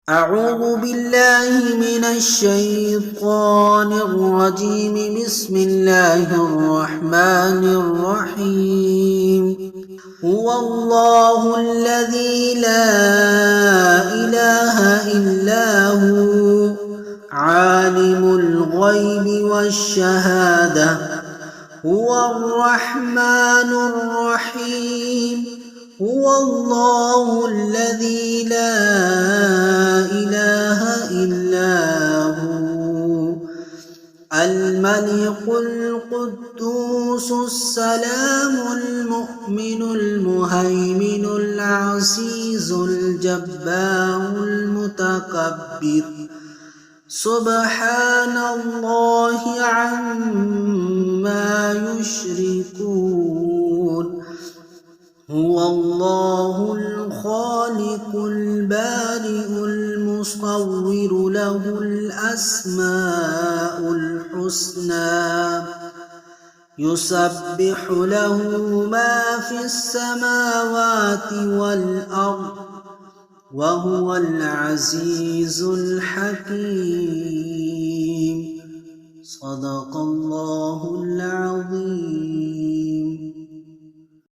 أعوذ بالله من الشيطان الرجيم. بسم الله الرحمن الرحيم. هو الله الذي لا إله إلا هو عالم الغيب والشهادة هو الرحمن الرحيم. هو الله الذي لا إله إلا هو الملك القدوس السلام المؤمن المهيمن العزيز الجبار المتكبر سبحان الله عما يشركون. هو الله الخالق البارئ المصور له الأسماء الحسنى يسبح له ما في السماوات والأرض وهو العزيز الحكيم. صدق الله العظيم.